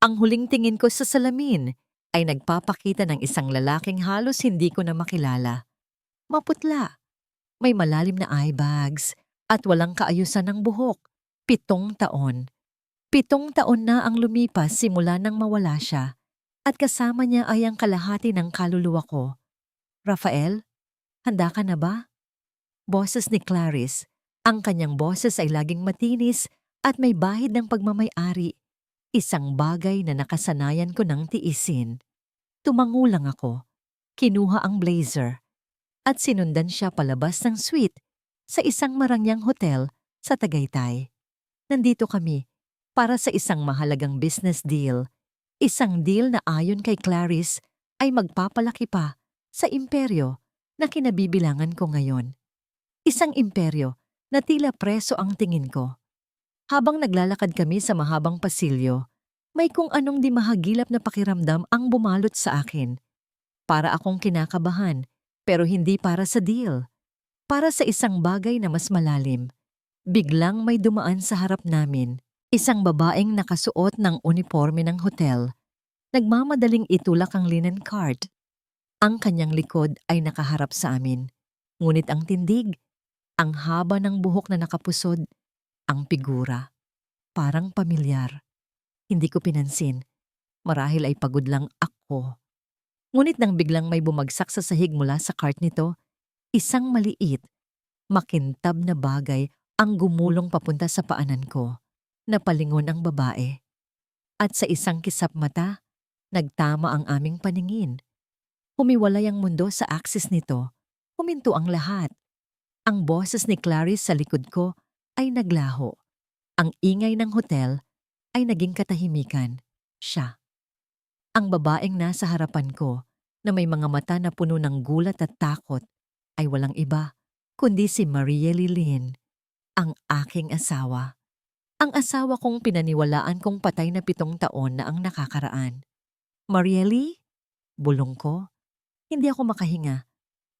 Ang huling tingin ko sa salamin ay nagpapakita ng isang lalaking halos hindi ko na makilala. Maputla, may malalim na eye bags at walang kaayusan ng buhok. 7 taon. 7 taon na ang lumipas simula nang mawala siya at kasama niya ay ang kalahati ng kaluluwa ko. Rafael, handa ka na ba? Boses ni Clarice. Ang kanyang boses ay laging matinis at may bahid ng pagmamay-ari. Isang bagay na nakasanayan ko ng tiisin. Tumangulang ako, kinuha ang blazer, at sinundan siya palabas ng suite sa isang marangyang hotel sa Tagaytay. Nandito kami para sa isang mahalagang business deal. Isang deal na ayon kay Clarice ay magpapalaki pa sa imperyo na kinabibilangan ko ngayon. Isang imperyo na tila preso ang tingin ko. Habang naglalakad kami sa mahabang pasilyo, may kung anong di mahagilap na pakiramdam ang bumalot sa akin. Para akong kinakabahan, pero hindi para sa deal. Para sa isang bagay na mas malalim. Biglang may dumaan sa harap namin. Isang babaeng nakasuot ng uniforme ng hotel. Nagmamadaling itulak ang linen cart. Ang kanyang likod ay nakaharap sa amin. Ngunit ang tindig, ang haba ng buhok na nakapusod, ang figura, parang pamilyar. Hindi ko pinansin. Marahil ay pagod lang ako. Ngunit nang biglang may bumagsak sa sahig mula sa cart nito, isang maliit, makintab na bagay ang gumulong papunta sa paanan ko. Napalingon ang babae. At sa isang kisap mata, nagtama ang aming paningin. Humiwalay ang mundo sa aksis nito. Huminto ang lahat. Ang boses ni Clarice sa likod ko ay naglaho. Ang ingay ng hotel ay naging katahimikan. Siya. Ang babaeng nasa harapan ko na may mga mata na puno ng gulat at takot ay walang iba kundi si Mariely Lynn, ang aking asawa. Ang asawa kong pinaniwalaan kong patay na 7 taon na ang nakakaraan. Mariely? Bulong ko. Hindi ako makahinga.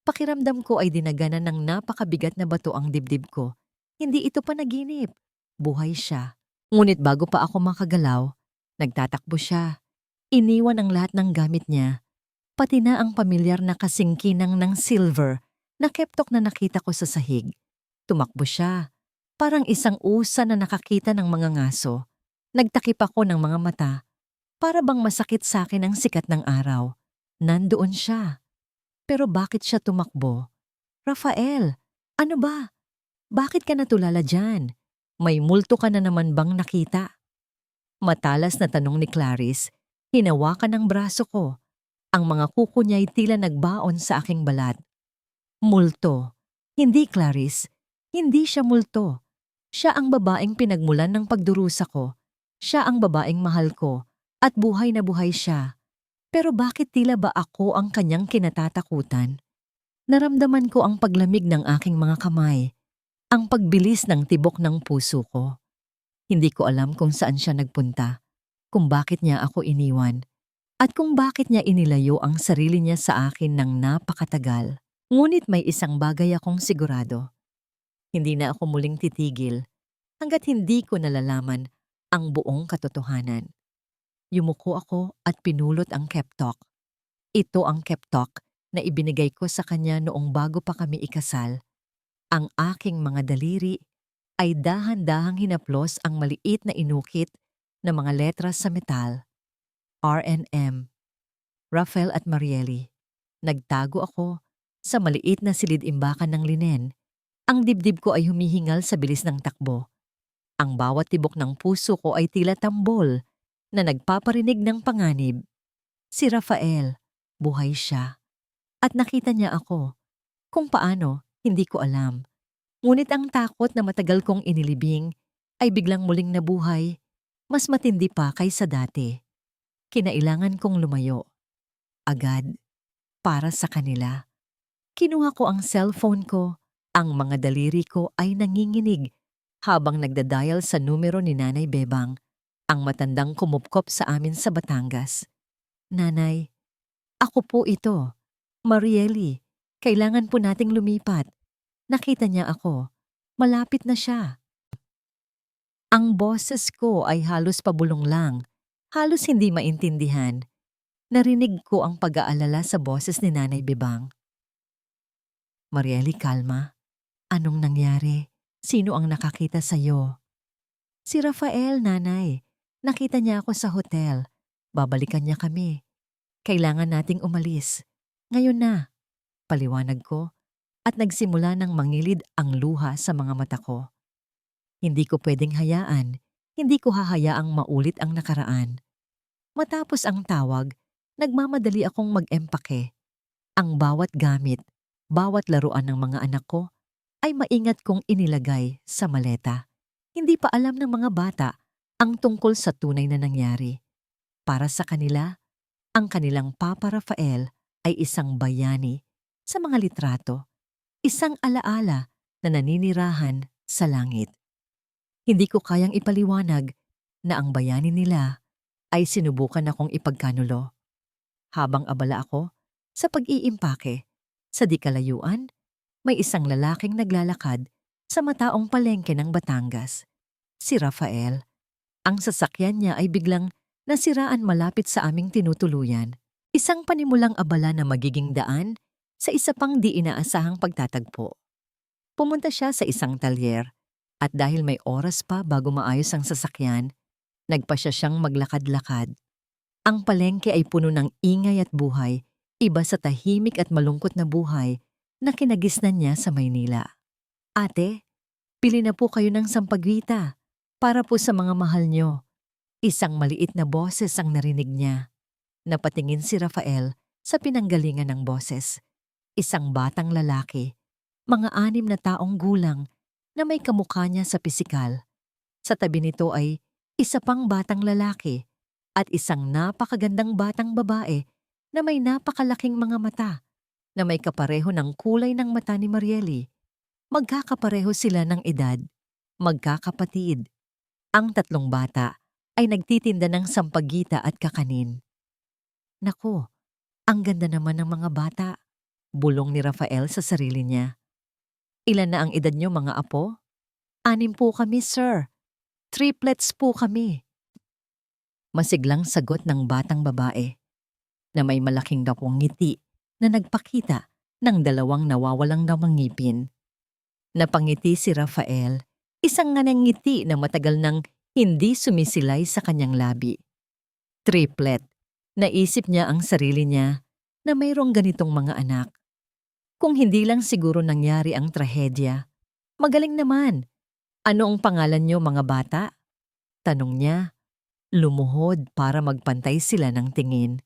Pakiramdam ko ay dinaganan ng napakabigat na bato ang dibdib ko. Hindi ito panaginip. Buhay siya. Ngunit bago pa ako makagalaw, nagtatakbo siya. Iniwan ang lahat ng gamit niya, pati na ang pamilyar na kasingkinang ng silver na keptok na nakita ko sa sahig. Tumakbo siya, parang isang usa na nakakita ng mga ngaso. Nagtakip ako ng mga mata, para bang masakit sa akin ang sikat ng araw. Nandoon siya. Pero bakit siya tumakbo? Rafael, ano ba? Bakit ka natulala dyan? May multo ka na naman bang nakita? Matalas na tanong ni Clarice, hinawakan ang braso ko. Ang mga kuko niya ay tila nagbaon sa aking balat. Multo. Hindi, Clarice. Hindi siya multo. Siya ang babaeng pinagmulan ng pagdurusa ko. Siya ang babaeng mahal ko. At buhay na buhay siya. Pero bakit tila ba ako ang kanyang kinatatakutan? Naramdaman ko ang paglamig ng aking mga kamay. Ang pagbilis ng tibok ng puso ko. Hindi ko alam kung saan siya nagpunta, kung bakit niya ako iniwan, at kung bakit niya inilayo ang sarili niya sa akin ng napakatagal. Ngunit may isang bagay akong sigurado. Hindi na ako muling titigil hanggat hindi ko nalalaman ang buong katotohanan. Yumuko ako at pinulot ang keptok. Ito ang keptok na ibinigay ko sa kanya noong bago pa kami ikasal. Ang aking mga daliri ay dahan-dahang hinaplos ang maliit na inukit na mga letras sa metal. R&M. Rafael at Mariely. Nagtago ako sa maliit na silid-imbakan ng linen. Ang dibdib ko ay humihingal sa bilis ng takbo. Ang bawat tibok ng puso ko ay tila tambol na nagpaparinig ng panganib. Si Rafael, buhay siya. At nakita niya ako. Kung paano, hindi ko alam. Ngunit ang takot na matagal kong inilibing ay biglang muling nabuhay, mas matindi pa kaysa dati. Kinailangan kong lumayo. Agad. Para sa kanila. Kinuha ko ang cellphone ko. Ang mga daliri ko ay nanginginig habang nagdadial sa numero ni Nanay Bebang, ang matandang kumupkop sa amin sa Batangas. Nanay, ako po ito. Mariely, kailangan po nating lumipat. Nakita niya ako. Malapit na siya. Ang boses ko ay halos pabulong lang. Halos hindi maintindihan. Narinig ko ang pag-aalala sa boses ni Nanay Bebang. Marieli, kalma. Anong nangyari? Sino ang nakakita sa'yo? Si Rafael, Nanay. Nakita niya ako sa hotel. Babalikan niya kami. Kailangan nating umalis. Ngayon na. Paliwanag ko at nagsimula ng mangilid ang luha sa mga mata ko. Hindi ko pwedeng hayaan. Hindi ko hahayaang maulit ang nakaraan. Matapos ang tawag, nagmamadali akong mag-empake. Ang bawat gamit, bawat laruan ng mga anak ko ay maingat kong inilagay sa maleta. Hindi pa alam ng mga bata ang tungkol sa tunay na nangyari. Para sa kanila, ang kanilang Papa Rafael ay isang bayani sa mga litrato, isang alaala na naninirahan sa langit. Hindi ko kayang ipaliwanag na ang bayani nila ay sinubukan akong ipagkanulo. Habang abala ako sa pag-iimpake, sa di kalayuan, may isang lalaking naglalakad sa mataong palengke ng Batangas. Si Rafael. Ang sasakyan niya ay biglang nasiraan malapit sa aming tinutuluyan. Isang panimulang abala na magiging daan sa isa pang di inaasahang pagtatagpo. Pumunta siya sa isang talyer at dahil may oras pa bago maayos ang sasakyan, nagpa siyang maglakad-lakad. Ang palengke ay puno ng ingay at buhay, iba sa tahimik at malungkot na buhay na kinagisnan niya sa Maynila. Ate, pili na po kayo ng sampagwita para po sa mga mahal niyo. Isang maliit na boses ang narinig niya. Napatingin si Rafael sa pinanggalingan ng boses. Isang batang lalaki, mga 6 na taong gulang na may kamukha niya sa pisikal. Sa tabi nito ay isa pang batang lalaki at isang napakagandang batang babae na may napakalaking mga mata na may kapareho ng kulay ng mata ni Marieli. Magkakapareho sila ng edad, magkakapatid. Ang 3 bata ay nagtitinda ng sampagita at kakanin. Nako, ang ganda naman ng mga bata, bulong ni Rafael sa sarili niya. Ilan na ang edad niyo, mga apo? 6 po kami, sir. Triplets po kami. Masiglang sagot ng batang babae na may malaking dapong ngiti na nagpakita ng 2 nawawalang ngipin. Napangiti si Rafael, isang ngiti na matagal nang hindi sumisilay sa kanyang labi. Triplet. Naisip niya ang sarili niya na mayroong ganitong mga anak. Kung hindi lang siguro nangyari ang trahedya, magaling naman. Ano ang pangalan niyo, mga bata? Tanong niya. Lumuhod para magpantay sila ng tingin.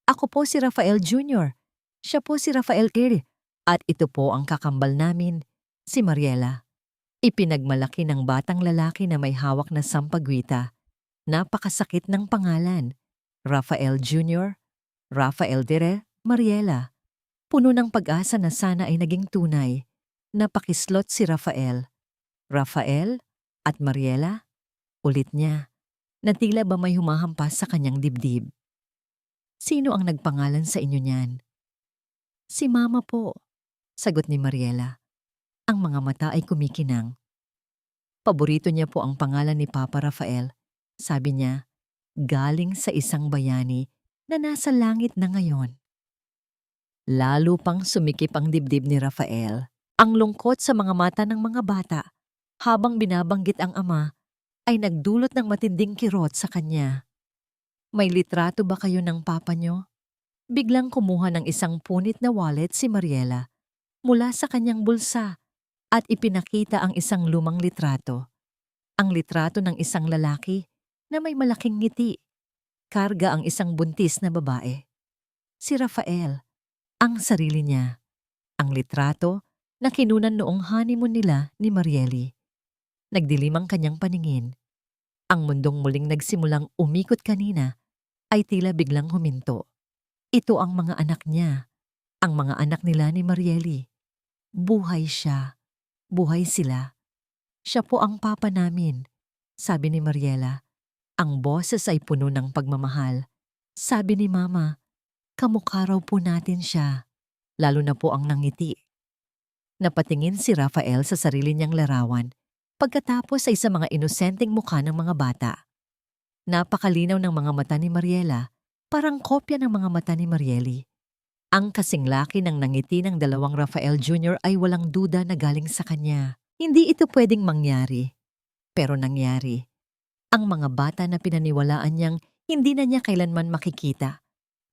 Ako po si Rafael Jr. Siya po si Rafael Ir. At ito po ang kakambal namin, si Mariela. Ipinagmalaki ng batang lalaki na may hawak na sampagwita. Napakasakit ng pangalan. Rafael Jr., Rafael Dire, Mariela. Puno ng pag-asa na sana ay naging tunay. Napakislot si Rafael. Rafael at Mariela? Ulit niya. Na tila ba may humahampas sa kanyang dibdib. Sino ang nagpangalan sa inyo niyan? Si Mama po, sagot ni Mariela. Ang mga mata ay kumikinang. Paborito niya po ang pangalan ni Papa Rafael. Sabi niya, galing sa isang bayani na nasa langit na ngayon. Lalo pang sumikip ang dibdib ni Rafael. Ang lungkot sa mga mata ng mga bata habang binabanggit ang ama ay nagdulot ng matinding kirot sa kanya. May litrato ba kayo ng papa niyo? Biglang kumuha ng isang punit na wallet si Mariela mula sa kanyang bulsa at ipinakita ang isang lumang litrato. Ang litrato ng isang lalaki na may malaking ngiti. Karga ang isang buntis na babae. Si Rafael, ang sarili niya. Ang litrato na kinunan noong honeymoon nila ni Marieli. Nagdilim ang kanyang paningin. Ang mundong muling nagsimulang umikot kanina ay tila biglang huminto. Ito ang mga anak niya, ang mga anak nila ni Marieli. Buhay siya, buhay sila. Siya po ang papa namin, sabi ni Mariela. Ang boses ay puno ng pagmamahal. Sabi ni Mama, kamukha raw po natin siya, lalo na po ang nangiti. Napatingin si Rafael sa sarili niyang larawan pagkatapos ay sa mga inosenteng mukha ng mga bata. Napakalinaw ng mga mata ni Mariela, parang kopya ng mga mata ni Marieli. Ang kasing laki ng nangiti ng dalawang Rafael Jr. ay walang duda na galing sa kanya. Hindi ito pwedeng mangyari. Pero nangyari. Ang mga bata na pinaniwalaan niyang hindi na niya kailanman makikita.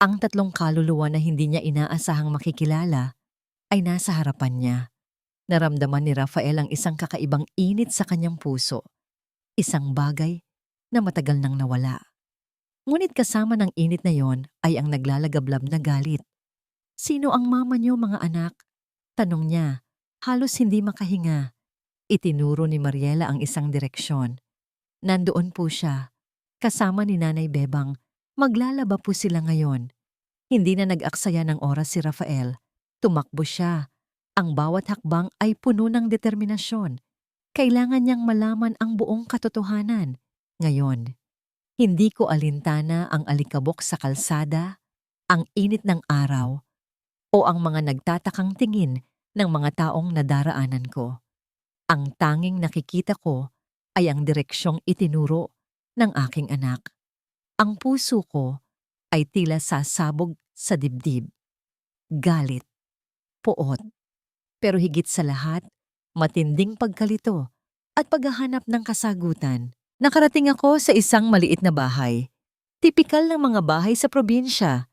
Ang tatlong kaluluwa na hindi niya inaasahang makikilala ay nasa harapan niya. Naramdaman ni Rafael ang isang kakaibang init sa kanyang puso. Isang bagay na matagal nang nawala. Ngunit kasama ng init na yon ay ang naglalagablab na galit. "Sino ang mama niyo, mga anak?" tanong niya, halos hindi makahinga. Itinuro ni Mariela ang isang direksyon. Nandoon po siya, kasama ni Nanay Bebang. Maglalaba po sila ngayon. Hindi na nag-aksaya ng oras si Rafael. Tumakbo siya. Ang bawat hakbang ay puno ng determinasyon. Kailangan niyang malaman ang buong katotohanan. Ngayon, hindi ko alintana ang alikabok sa kalsada, ang init ng araw, o ang mga nagtatakang tingin ng mga taong nadaraanan ko. Ang tanging nakikita ko ay ang direksyong itinuro ng aking anak. Ang puso ko ay tila sasabog sa dibdib. Galit, poot, pero higit sa lahat, matinding pagkalito at paghahanap ng kasagutan. Nakarating ako sa isang maliit na bahay. Tipikal ng mga bahay sa probinsya.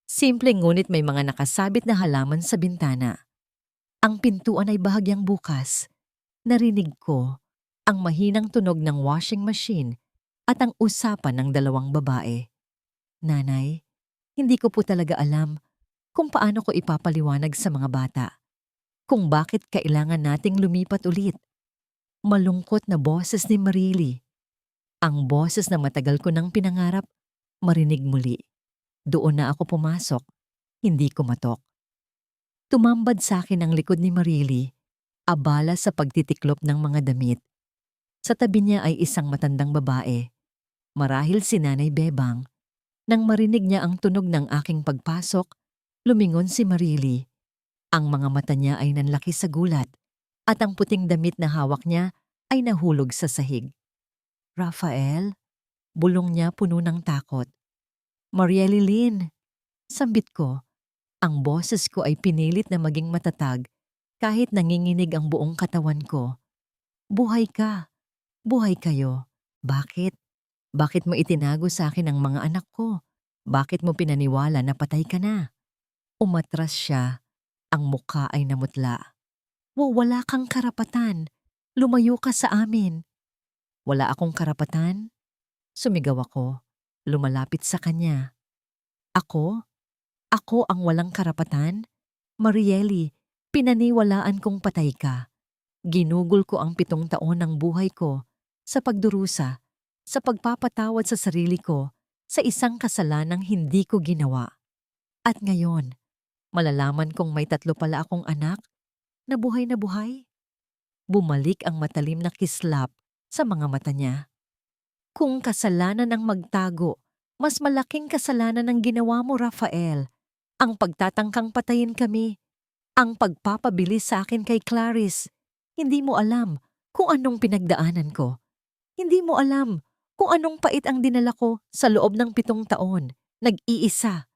Simple ngunit may mga nakasabit na halaman sa bintana. Ang pintuan ay bahagyang bukas. Narinig ko ang mahinang tunog ng washing machine at ang usapan ng dalawang babae. "Nanay, hindi ko po talaga alam kung paano ko ipapaliwanag sa mga bata kung bakit kailangan nating lumipat ulit." Malungkot na boses ni Marily. Ang boses na matagal ko nang pinangarap, marinig muli. Doon na ako pumasok, hindi kumatok. Tumambad sa akin ang likod ni Marily, abala sa pagtitiklop ng mga damit. Sa tabi niya ay isang matandang babae, marahil si Nanay Bebang. Nang marinig niya ang tunog ng aking pagpasok, lumingon si Marily. Ang mga mata niya ay nanlaki sa gulat at ang puting damit na hawak niya ay nahulog sa sahig. "Rafael?" bulong niya puno ng takot. "Mariely Lynn," sambit ko. Ang boses ko ay pinilit na maging matatag kahit nanginginig ang buong katawan ko. "Buhay ka. Buhay kayo. Bakit? Bakit mo itinago sa akin ang mga anak ko? Bakit mo pinaniwala na patay ka na?" Umatras siya. Ang mukha ay namutla. Wala kang karapatan. Lumayo ka sa amin." "Wala akong karapatan?" Sumigaw ako. Lumalapit sa kanya. "Ako? Ako ang walang karapatan? Mariely, pinaniwalaan kong patay ka. Ginugol ko ang 7 taon ng buhay ko sa pagdurusa, sa pagpapatawad sa sarili ko sa isang kasalanang hindi ko ginawa. At ngayon, malalaman kong may 3 pala akong anak na buhay na buhay." Bumalik ang matalim na kislap sa mga mata niya. "Kung kasalanan ang magtago, mas malaking kasalanan ang ginawa mo, Rafael. Ang pagtatangkang patayin kami. Ang pagpapabilis sa akin kay Clarice. Hindi mo alam kung anong pinagdaanan ko. Hindi mo alam kung anong pait ang dinala ko sa loob ng 7 taon. Nag-iisa.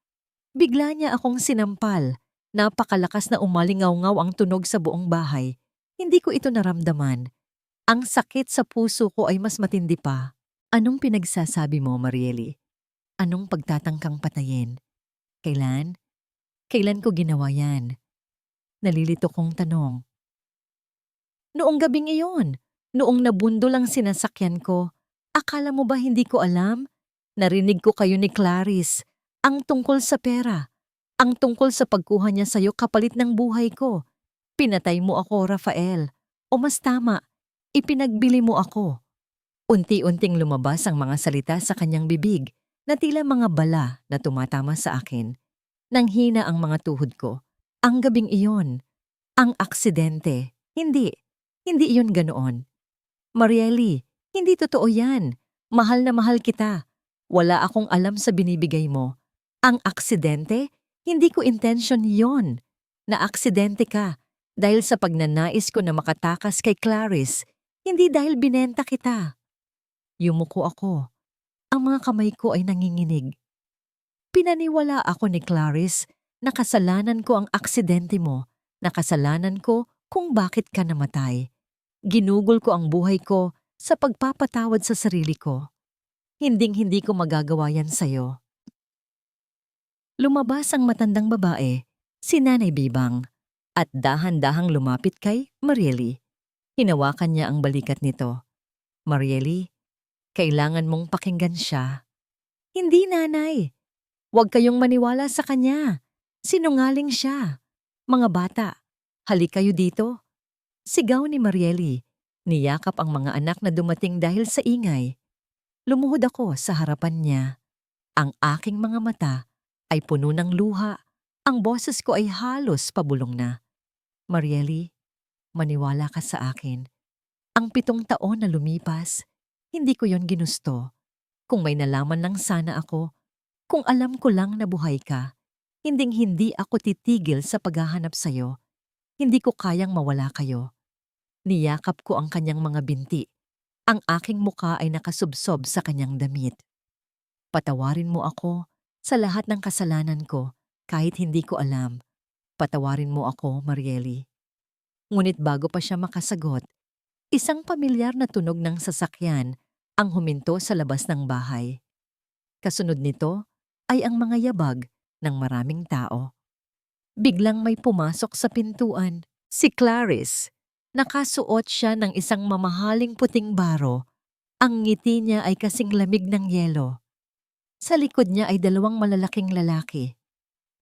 Bigla niya akong sinampal. Napakalakas na umalingaw-ngaw ang tunog sa buong bahay. Hindi ko ito naramdaman. Ang sakit sa puso ko ay mas matindi pa." "Anong pinagsasabi mo, Mariely? Anong pagtatangkang patayin? Kailan? Kailan ko ginawa yan?" Nalilito kong tanong. "Noong gabing iyon, noong nabundol ang sinasakyan ko. Akala mo ba hindi ko alam? Narinig ko kayo ni Clarice, ang tungkol sa pera, ang tungkol sa pagkuha niya sa'yo kapalit ng buhay ko. Pinatay mo ako, Rafael. O mas tama, ipinagbili mo ako." Unti-unting lumabas ang mga salita sa kanyang bibig na tila mga bala na tumatama sa akin. Nanghina ang mga tuhod ko. "Ang gabing iyon, ang aksidente. Hindi iyon ganoon. Mariely, hindi totoo yan. Mahal na mahal kita. Wala akong alam sa binibigay mo. Ang aksidente, hindi ko intention yon. Naaksidente ka dahil sa pagnanais ko na makatakas kay Clarice, hindi dahil binenta kita." Yumuko ako. Ang mga kamay ko ay nanginginig. Pinaniwala ako ni Clarice na kasalanan ko ang aksidente mo, na kasalanan ko kung bakit ka namatay. Ginugol ko ang buhay ko sa pagpapatawad sa sarili ko. Hinding-hindi ko magagawa yan sa'yo. Lumabas ang matandang babae, si Nanay Bibang, at dahan-dahang lumapit kay Marieli. Hinawakan niya ang balikat nito. Marieli, kailangan mong pakinggan siya. Hindi, Nanay. Huwag kayong maniwala sa kanya. Sinungaling siya. Mga bata, halik kayo dito. Sigaw ni Marieli. Niyakap ang mga anak na dumating dahil sa ingay. Lumuhod ako sa harapan niya. Ang aking mga mata ay puno ng luha. Ang boses ko ay halos pabulong na. Marieli, maniwala ka sa akin. Ang 7 taon na lumipas, hindi ko yon ginusto. Kung may nalaman lang sana ako, kung alam ko lang na buhay ka, hinding-hindi ako titigil sa paghahanap sa'yo. Hindi ko kayang mawala kayo. Niyakap ko ang kanyang mga binti. Ang aking muka ay nakasubsob sa kanyang damit. Patawarin mo ako sa lahat ng kasalanan ko kahit hindi ko alam. Patawarin mo ako, Marieli. Ngunit bago pa siya makasagot, isang pamilyar na tunog ng sasakyan ang huminto sa labas ng bahay. Kasunod nito ay ang mga yabag ng maraming tao. Biglang may pumasok sa pintuan, si Clarice. Nakasuot siya ng isang mamahaling puting baro. Ang ngiti niya ay kasing lamig ng yelo. Sa likod niya ay 2 malalaking lalaki.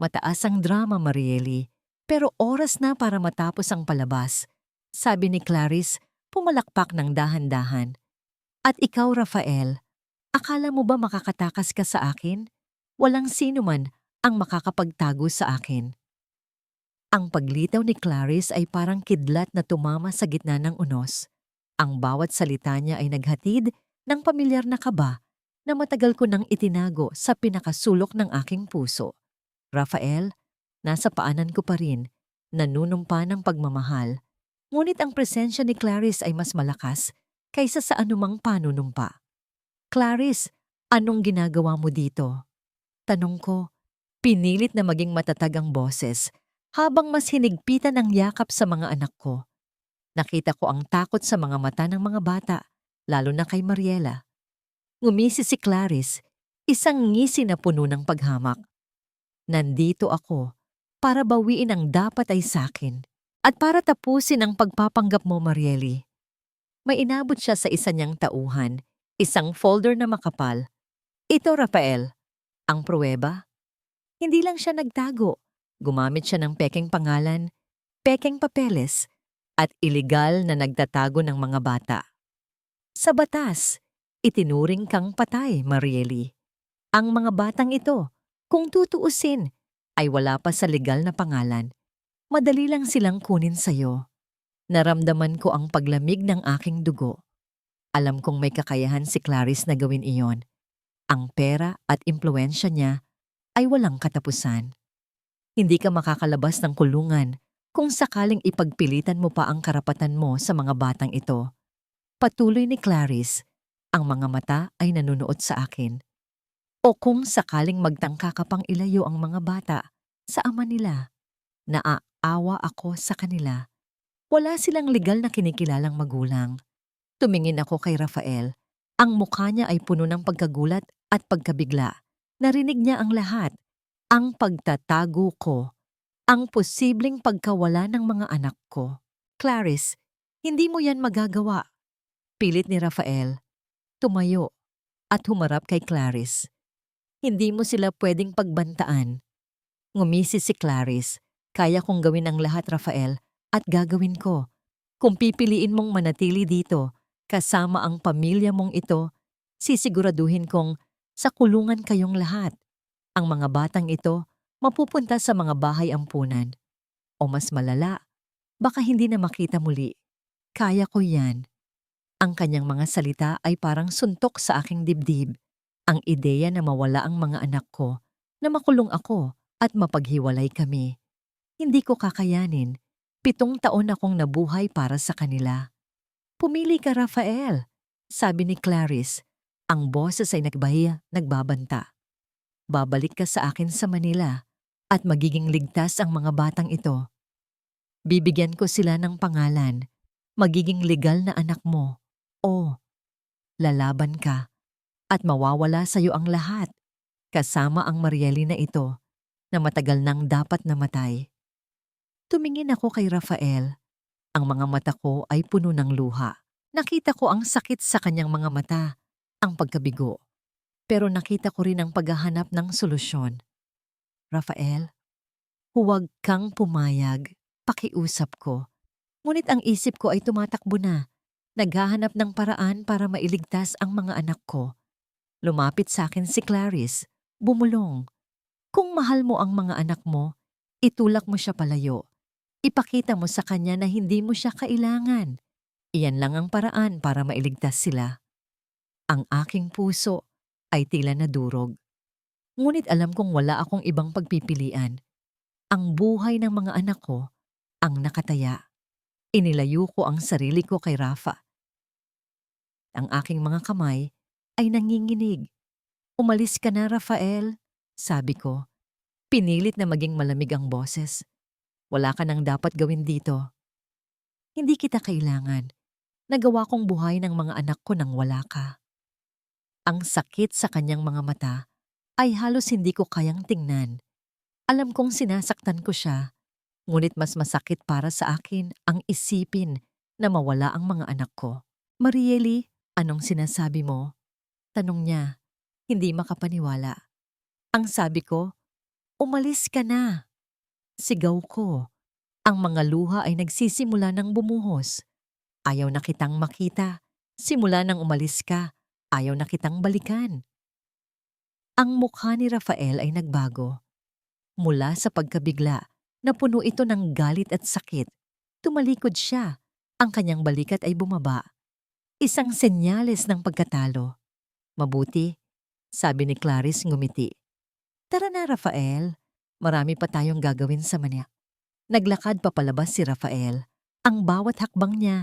Mataas ang drama, Marieli, pero oras na para matapos ang palabas. Sabi ni Clarice, pumalakpak ng dahan-dahan. At ikaw, Rafael, akala mo ba makakatakas ka sa akin? Walang sino man ang makakapagtago sa akin. Ang paglitaw ni Clarice ay parang kidlat na tumama sa gitna ng unos. Ang bawat salita niya ay naghatid ng pamilyar na kaba na matagal ko nang itinago sa pinakasulok ng aking puso. Rafael, nasa paanan ko pa rin, nanunumpa ng pagmamahal. Ngunit ang presensya ni Clarice ay mas malakas kaysa sa anumang panunumpa. Clarice, anong ginagawa mo dito? Tanong ko, pinilit na maging matatag ang boses habang mas hinigpitan ang yakap sa mga anak ko. Nakita ko ang takot sa mga mata ng mga bata, lalo na kay Mariela. Ngumisi si Clarice, isang ngisi na puno ng paghamak. Nandito ako para bawiin ang dapat ay sakin at para tapusin ang pagpapanggap mo, Marieli. May inabot siya sa isa niyang tauhan, isang folder na makapal. Ito, Rafael, ang pruweba. Hindi lang siya nagtago. Gumamit siya ng pekeng pangalan, pekeng papeles, at iligal na nagtatago ng mga bata. Sa batas, itinuring kang patay, Marieli. Ang mga batang ito, kung tutuusin, ay wala pa sa legal na pangalan. Madali lang silang kunin sa'yo. Naramdaman ko ang paglamig ng aking dugo. Alam kong may kakayahan si Clarice na gawin iyon. Ang pera at impluensya niya ay walang katapusan. Hindi ka makakalabas ng kulungan kung sakaling ipagpilitan mo pa ang karapatan mo sa mga batang ito. Patuloy ni Clarice, ang mga mata ay nanunood sa akin. O kung sakaling magtangka ka pang ilayo ang mga bata sa ama nila, naaawa ako sa kanila. Wala silang legal na kinikilalang magulang. Tumingin ako kay Rafael. Ang mukha niya ay puno ng pagkagulat at pagkabigla. Narinig niya ang lahat. Ang pagtatago ko. Ang posibleng pagkawala ng mga anak ko. Clarice, hindi mo yan magagawa. Pilit ni Rafael. Tumayo at humarap kay Clarice. Hindi mo sila pwedeng pagbantaan. Ngumisi si Clarice. Kaya kong gawin ang lahat, Rafael, at gagawin ko. Kung pipiliin mong manatili dito, kasama ang pamilya mong ito, sisiguraduhin kong sa kulungan kayong lahat. Ang mga batang ito mapupunta sa mga bahay ampunan. O mas malala, baka hindi na makita muli. Kaya ko yan. Ang kanyang mga salita ay parang suntok sa aking dibdib. Ang ideya na mawala ang mga anak ko, na makulong ako at mapaghiwalay kami. Hindi ko kakayanin. 7 taon akong nabuhay para sa kanila. Pumili ka, Rafael, sabi ni Clarice. Ang boses ay nagbabanta. Babalik ka sa akin sa Manila at magiging ligtas ang mga batang ito. Bibigyan ko sila ng pangalan. Magiging legal na anak mo. O, lalaban ka at mawawala sa iyo ang lahat, kasama ang Marieli na ito na matagal nang dapat namatay. Tumingin ako kay Rafael. Ang mga mata ko ay puno ng luha. Nakita ko ang sakit sa kanyang mga mata, ang pagkabigo. Pero nakita ko rin ang paghahanap ng solusyon. Rafael, huwag kang pumayag. Pakiusap ko. Ngunit ang isip ko ay tumatakbo na. Naghahanap ng paraan para mailigtas ang mga anak ko. Lumapit sa akin si Clarice. Bumulong. Kung mahal mo ang mga anak mo, itulak mo siya palayo. Ipakita mo sa kanya na hindi mo siya kailangan. Iyan lang ang paraan para mailigtas sila. Ang aking puso ay tila nadurog. Ngunit alam kong wala akong ibang pagpipilian. Ang buhay ng mga anak ko ang nakataya. Inilayo ko ang sarili ko kay Rafa. Ang aking mga kamay ay nanginginig. Umalis ka na, Rafael, sabi ko. Pinilit na maging malamig ang boses. Wala ka nang dapat gawin dito. Hindi kita kailangan. Nagawa kong buhay ng mga anak ko nang wala ka. Ang sakit sa kanyang mga mata ay halos hindi ko kayang tingnan. Alam kong sinasaktan ko siya, ngunit mas masakit para sa akin ang isipin na mawala ang mga anak ko. Marieli, anong sinasabi mo? Tanong niya, hindi makapaniwala. Ang sabi ko, umalis ka na. Sigaw ko. Ang mga luha ay nagsisimula ng bumuhos. Ayaw na kitang makita. Simula nang umalis ka, ayaw na kitang balikan. Ang mukha ni Rafael ay nagbago. Mula sa pagkabigla na puno ito ng galit at sakit, tumalikod siya. Ang kanyang balikat ay bumaba. Isang senyales ng pagkatalo. Mabuti, sabi ni Clarice ngumiti. Tara na, Rafael. Marami pa tayong gagawin sa Manila. Naglakad papalabas si Rafael. Ang bawat hakbang niya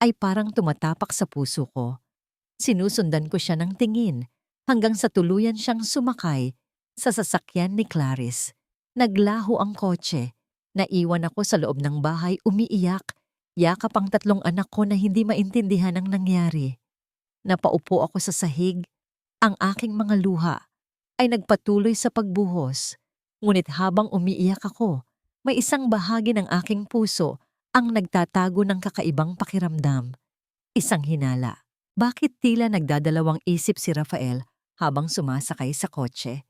ay parang tumatapak sa puso ko. Sinusundan ko siya ng tingin hanggang sa tuluyan siyang sumakay sa sasakyan ni Clarice. Naglaho ang kotse. Naiwan ako sa loob ng bahay umiiyak. Yakap ang 3 anak ko na hindi maintindihan ang nangyari. Napaupo ako sa sahig. Ang aking mga luha ay nagpatuloy sa pagbuhos. Ngunit habang umiiyak ako, may isang bahagi ng aking puso ang nagtatago ng kakaibang pakiramdam. Isang hinala. Bakit tila nagdadalawang isip si Rafael habang sumasakay sa kotse?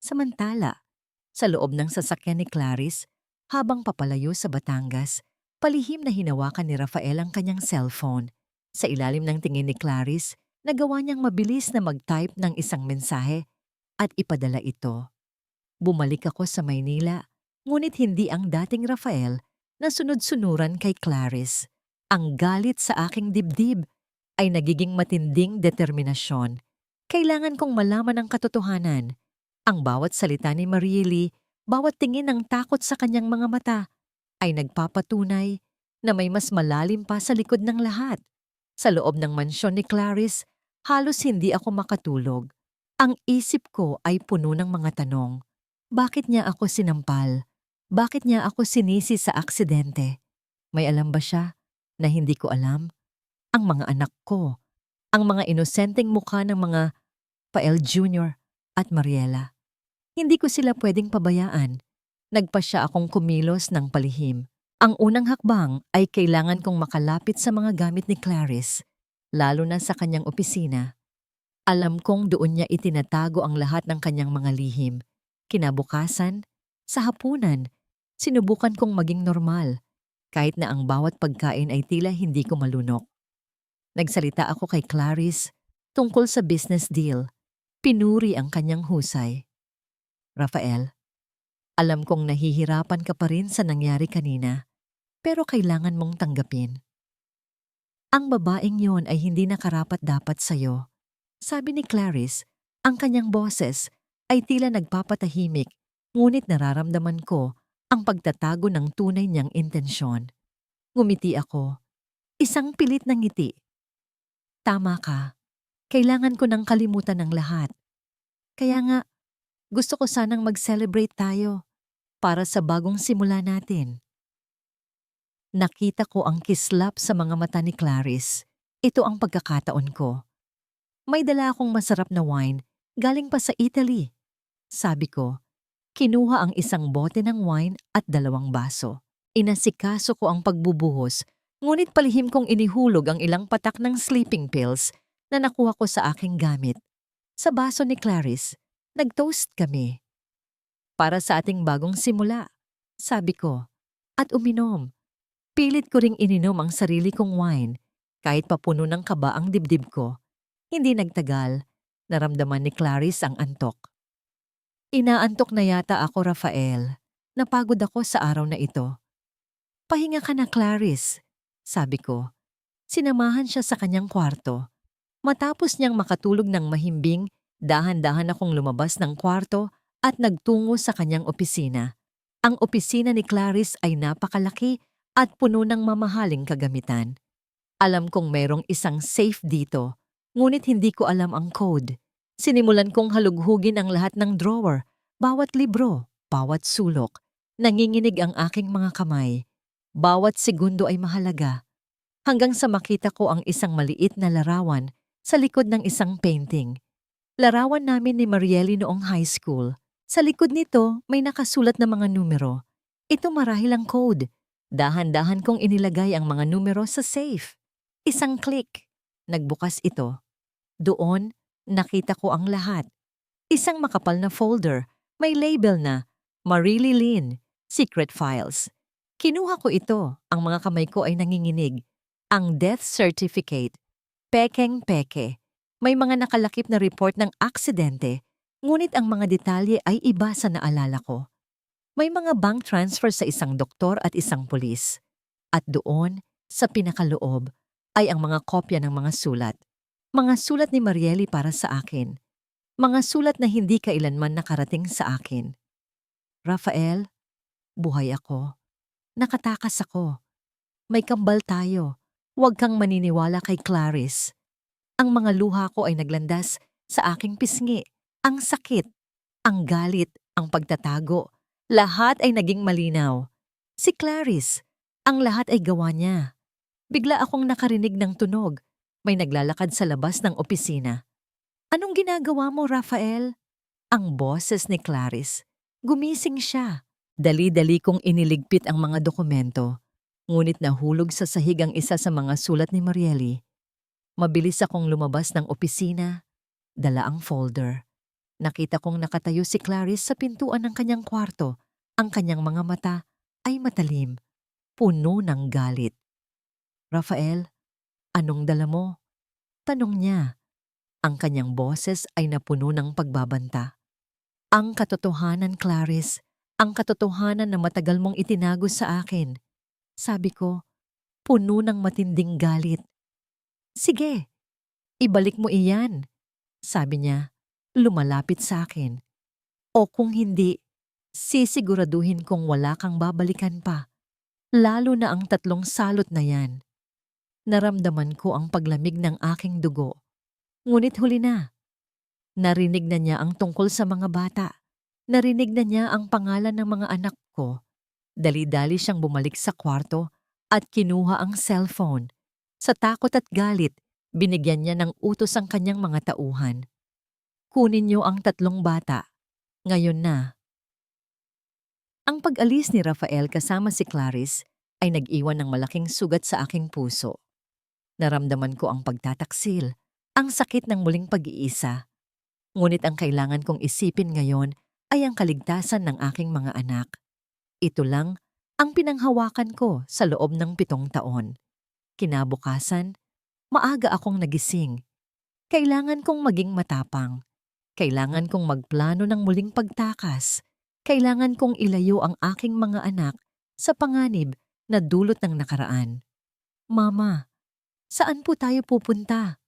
Samantala, sa loob ng sasakyan ni Clarice, habang papalayo sa Batangas, palihim na hinawakan ni Rafael ang kanyang cellphone. Sa ilalim ng tingin ni Clarice, nagawa niyang mabilis na mag-type ng isang mensahe at ipadala ito. Bumalik ako sa Maynila, ngunit hindi ang dating Rafael na sunod-sunuran kay Clarice. Ang galit sa aking dibdib ay nagiging matinding determinasyon. Kailangan kong malaman ang katotohanan. Ang bawat salita ni Marieli, bawat tingin ng takot sa kanyang mga mata, ay nagpapatunay na may mas malalim pa sa likod ng lahat. Sa loob ng mansyon ni Clarice, halos hindi ako makatulog. Ang isip ko ay puno ng mga tanong. Bakit niya ako sinampal? Bakit niya ako sinisi sa aksidente? May alam ba siya na hindi ko alam? Ang mga anak ko, ang mga inosenteng mukha ng mga Pael Jr. at Mariela. Hindi ko sila pwedeng pabayaan. Nagpasya akong kumilos ng palihim. Ang unang hakbang ay kailangan kong makalapit sa mga gamit ni Clarice, lalo na sa kanyang opisina. Alam kong doon niya itinatago ang lahat ng kanyang mga lihim. Kinabukasan, sa hapunan, sinubukan kong maging normal, kahit na ang bawat pagkain ay tila hindi ko malunok. Nagsalita ako kay Clarice tungkol sa business deal. Pinuri ang kanyang husay. Rafael, alam kong nahihirapan ka pa rin sa nangyari kanina, pero kailangan mong tanggapin. Ang babaeng yon ay hindi nakarapat-dapat sa'yo. Sabi ni Clarice, ang kanyang boses ay tila nagpapatahimik, ngunit nararamdaman ko ang pagtatago ng tunay niyang intensyon. Ngumiti ako. Isang pilit na ngiti. Tama ka. Kailangan ko nang kalimutan ang lahat. Kaya nga, gusto ko sanang mag-celebrate tayo para sa bagong simula natin. Nakita ko ang kislap sa mga mata ni Clarice. Ito ang pagkakataon ko. May dala akong masarap na wine galing pa sa Italy. Sabi ko, kinuha ang isang bote ng wine at 2 baso. Inasikaso ko ang pagbubuhos, ngunit palihim kong inihulog ang ilang patak ng sleeping pills na nakuha ko sa aking gamit. Sa baso ni Clarice, nag-toast kami. Para sa ating bagong simula, sabi ko, at uminom. Pilit ko ring ininom ang sarili kong wine, kahit papuno ng kaba ang dibdib ko. Hindi nagtagal, naramdaman ni Clarice ang antok. Inaantok na yata ako, Rafael. Napagod ako sa araw na ito. Pahinga ka na, Clarice, sabi ko. Sinamahan siya sa kanyang kwarto. Matapos niyang makatulog ng mahimbing, dahan-dahan akong lumabas ng kwarto at nagtungo sa kanyang opisina. Ang opisina ni Clarice ay napakalaki at puno ng mamahaling kagamitan. Alam kong mayroong isang safe dito, ngunit hindi ko alam ang code. Sinimulan kong halughugin ang lahat ng drawer, bawat libro, bawat sulok. Nanginginig ang aking mga kamay. Bawat segundo ay mahalaga. Hanggang sa makita ko ang isang maliit na larawan sa likod ng isang painting. Larawan namin ni Marieli noong high school. Sa likod nito may nakasulat na mga numero. Ito marahil ang code. Dahan-dahan kong inilagay ang mga numero sa safe. Isang click. Nagbukas ito. Doon, nakita ko ang lahat. Isang makapal na folder. May label na Marily Lynn, Secret Files. Kinuha ko ito. Ang mga kamay ko ay nanginginig. Ang death certificate. Pekeng-peke. May mga nakalakip na report ng aksidente, ngunit ang mga detalye ay iba sa naalala ko. May mga bank transfer sa isang doktor at isang pulis. At doon, sa pinakaloob, ay ang mga kopya ng mga sulat. Mga sulat ni Marieli para sa akin. Mga sulat na hindi kailanman nakarating sa akin. Rafael, buhay ako. Nakatakas ako. May kambal tayo. Huwag kang maniniwala kay Clarice. Ang mga luha ko ay naglandas sa aking pisngi. Ang sakit, ang galit, ang pagtatago. Lahat ay naging malinaw. Si Clarice, ang lahat ay gawa niya. Bigla akong nakarinig ng tunog. May naglalakad sa labas ng opisina. Anong ginagawa mo, Rafael? Ang boses ni Clarice. Gumising siya. Dali-dali kong iniligpit ang mga dokumento. Ngunit nahulog sa sahig ang isa sa mga sulat ni Marieli. Mabilis akong lumabas ng opisina. Dala ang folder. Nakita kong nakatayo si Clarice sa pintuan ng kanyang kwarto. Ang kanyang mga mata ay matalim, puno ng galit. Rafael, anong dala mo? Tanong niya. Ang kanyang boses ay napuno ng pagbabanta. Ang katotohanan, Clarice, ang katotohanan na matagal mong itinago sa akin. Sabi ko, puno ng matinding galit. Sige, ibalik mo iyan. Sabi niya. Lumalapit sa akin. O kung hindi, sisiguraduhin kong wala kang babalikan pa. Lalo na ang 3 salot na yan. Naramdaman ko ang paglamig ng aking dugo. Ngunit huli na. Narinig na niya ang tungkol sa mga bata. Narinig na niya ang pangalan ng mga anak ko. Dali-dali siyang bumalik sa kwarto at kinuha ang cellphone. Sa takot at galit, binigyan niya ng utos ang kanyang mga tauhan. Kunin niyo ang 3 bata. Ngayon na. Ang pag-alis ni Rafael kasama si Clarice ay nag-iwan ng malaking sugat sa aking puso. Naramdaman ko ang pagtataksil, ang sakit ng muling pag-iisa. Ngunit ang kailangan kong isipin ngayon ay ang kaligtasan ng aking mga anak. Ito lang ang pinanghawakan ko sa loob ng 7 taon. Kinabukasan, maaga akong nagising. Kailangan kong maging matapang. Kailangan kong magplano ng muling pagtakas. Kailangan kong ilayo ang aking mga anak sa panganib na dulot ng nakaraan. Mama, saan po tayo pupunta?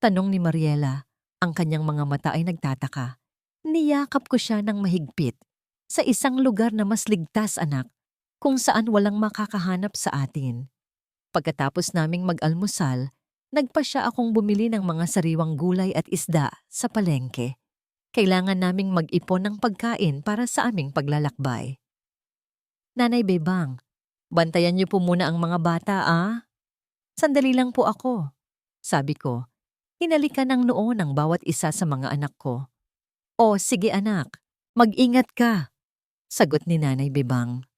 Tanong ni Mariela. Ang kanyang mga mata ay nagtataka. Niyakap ko siya ng mahigpit. Sa isang lugar na mas ligtas, anak, kung saan walang makakahanap sa atin. Pagkatapos naming mag-almusal, Nagpasya akong bumili ng mga sariwang gulay at isda sa palengke. Kailangan naming mag-ipon ng pagkain para sa aming paglalakbay. Nanay Bebang, bantayan niyo po muna ang mga bata, ah? Sandali lang po ako. Sabi ko, hinalikan ng noo ng bawat isa sa mga anak ko. O sige anak, mag-ingat ka, sagot ni Nanay Bebang.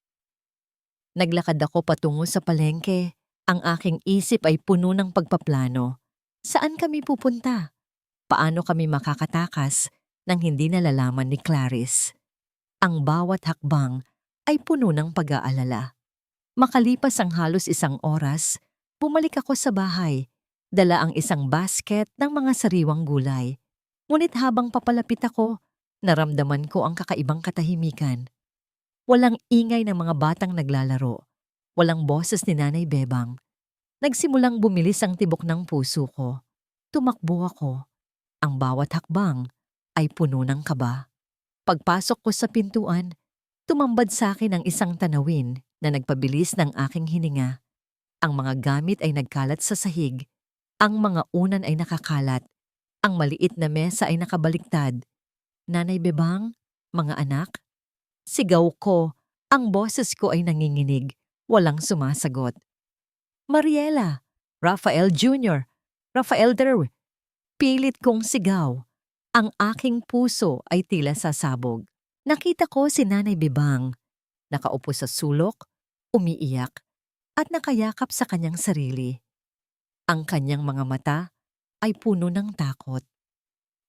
Naglakad ako patungo sa palengke. Ang aking isip ay puno ng pagpaplano. Saan kami pupunta? Paano kami makakatakas nang hindi nalalaman ni Clarice? Ang bawat hakbang ay puno ng pag-aalala. Makalipas ang halos 1 oras, bumalik ako sa bahay. Dala ang isang basket ng mga sariwang gulay. Ngunit habang papalapit ako, naramdaman ko ang kakaibang katahimikan. Walang ingay ng mga batang naglalaro. Walang boses ni Nanay Bebang. Nagsimulang bumilis ang tibok ng puso ko. Tumakbo ako. Ang bawat hakbang ay puno ng kaba. Pagpasok ko sa pintuan, tumambad sa akin ang isang tanawin na nagpabilis ng aking hininga. Ang mga gamit ay nagkalat sa sahig. Ang mga unan ay nakakalat. Ang maliit na mesa ay nakabaliktad. Nanay Bebang, mga anak, sigaw ko. Ang boses ko ay nanginginig. Walang sumasagot. Mariela, Rafael Jr., Rafael Derw. Pilit kong sigaw. Ang aking puso ay tila sasabog. Nakita ko si Nanay Bebang. Nakaupo sa sulok, umiiyak, at nakayakap sa kanyang sarili. Ang kanyang mga mata ay puno ng takot.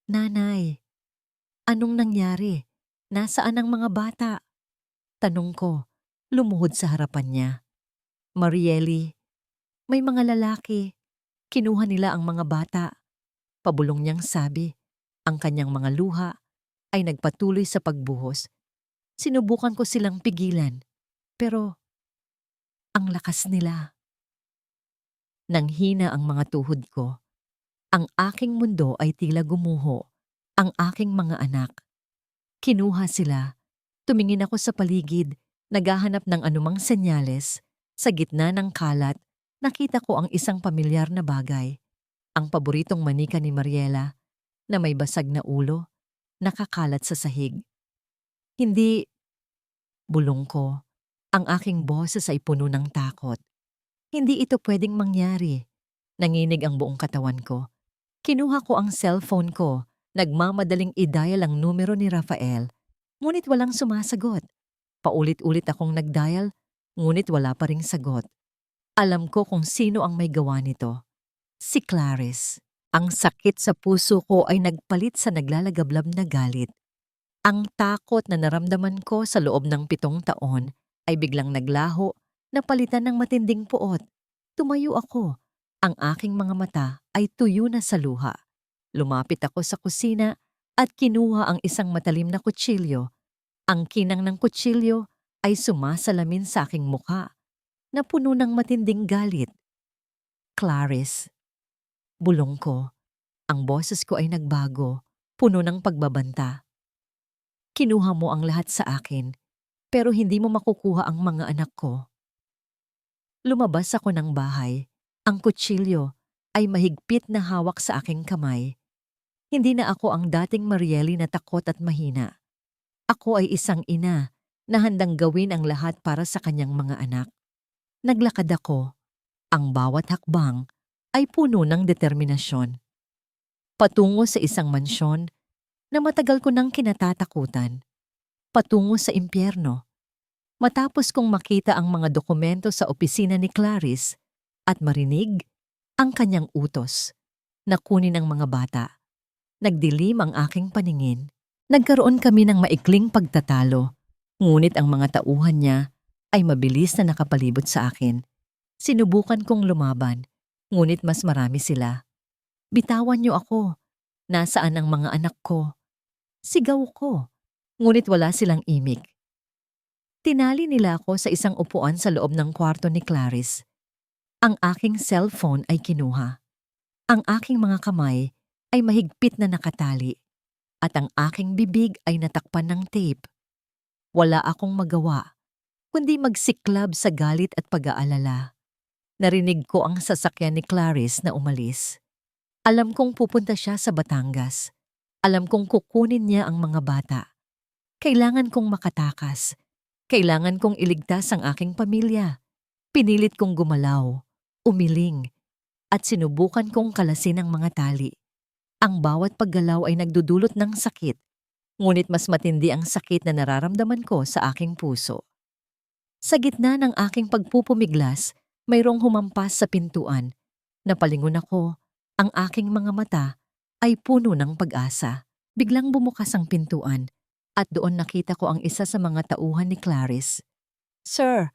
Nanay, anong nangyari? Nasaan ang mga bata? Tanong ko, lumuhod sa harapan niya. Marieli, may mga lalaki. Kinuha nila ang mga bata. Pabulong niyang sabi. Ang kanyang mga luha ay nagpatuloy sa pagbuhos. Sinubukan ko silang pigilan. Pero ang lakas nila. Nanghina ang mga tuhod ko. Ang aking mundo ay tila gumuho. Ang aking mga anak. Kinuha sila. Tumingin ako sa paligid, naghahanap ng anumang senyales. Sa gitna ng kalat, nakita ko ang isang pamilyar na bagay. Ang paboritong manika ni Mariela na may basag na ulo, nakakalat sa sahig. Hindi, bulong ko. Ang aking boses ay puno ng takot. Hindi ito pwedeng mangyari. Nanginig ang buong katawan ko. Kinuha ko ang cellphone ko, nagmamadaling i-dial ang numero ni Rafael, ngunit walang sumasagot. Paulit-ulit akong nag-dial, ngunit wala pa ring sagot. Alam ko kung sino ang may gawa nito. Si Clarice. Ang sakit sa puso ko ay nagpalit sa naglalagablab na galit. Ang takot na naramdaman ko sa loob ng 7 taon ay biglang naglaho, napalitan ng matinding puot. Tumayo ako. Ang aking mga mata ay tuyo na sa luha. Lumapit ako sa kusina at kinuha ang isang matalim na kutsilyo. Ang kinang ng kutsilyo ay sumasalamin sa aking mukha na puno ng matinding galit. Clarice. Bulong ko. Ang boses ko ay nagbago, puno ng pagbabanta. Kinuha mo ang lahat sa akin, pero hindi mo makukuha ang mga anak ko. Lumabas ako ng bahay. Ang kutsilyo ay mahigpit na hawak sa aking kamay. Hindi na ako ang dating Marieli na takot at mahina. Ako ay isang ina na handang gawin ang lahat para sa kanyang mga anak. Naglakad ako. Ang bawat hakbang ay puno ng determinasyon. Patungo sa isang mansyon na matagal ko nang kinatatakutan. Patungo sa impyerno. Matapos kong makita ang mga dokumento sa opisina ni Clarice at marinig ang kanyang utos na kunin ang mga bata, nagdilim ang aking paningin. Nagkaroon kami ng maikling pagtatalo, ngunit ang mga tauhan niya ay mabilis na nakapalibot sa akin. Sinubukan kong lumaban, ngunit mas marami sila. Bitawan niyo ako. Nasaan ang mga anak ko? Sigaw ko, ngunit wala silang imik. Tinali nila ako sa isang upuan sa loob ng kwarto ni Clarice. Ang aking cellphone ay kinuha. Ang aking mga kamay ay mahigpit na nakatali. At ang aking bibig ay natakpan ng tape. Wala akong magawa, kundi magsiklab sa galit at pag-aalala. Narinig ko ang sasakyan ni Clarice na umalis. Alam kong pupunta siya sa Batangas. Alam kong kukunin niya ang mga bata. Kailangan kong makatakas. Kailangan kong iligtas ang aking pamilya. Pinilit kong gumalaw, umiling, at sinubukan kong kalasin ang mga tali. Ang bawat paggalaw ay nagdudulot ng sakit, ngunit mas matindi ang sakit na nararamdaman ko sa aking puso. Sa gitna ng aking pagpupumiglas, mayroong humampas sa pintuan. Napalingon ako, ang aking mga mata ay puno ng pag-asa. Biglang bumukas ang pintuan at doon nakita ko ang isa sa mga tauhan ni Clarice. "Sir,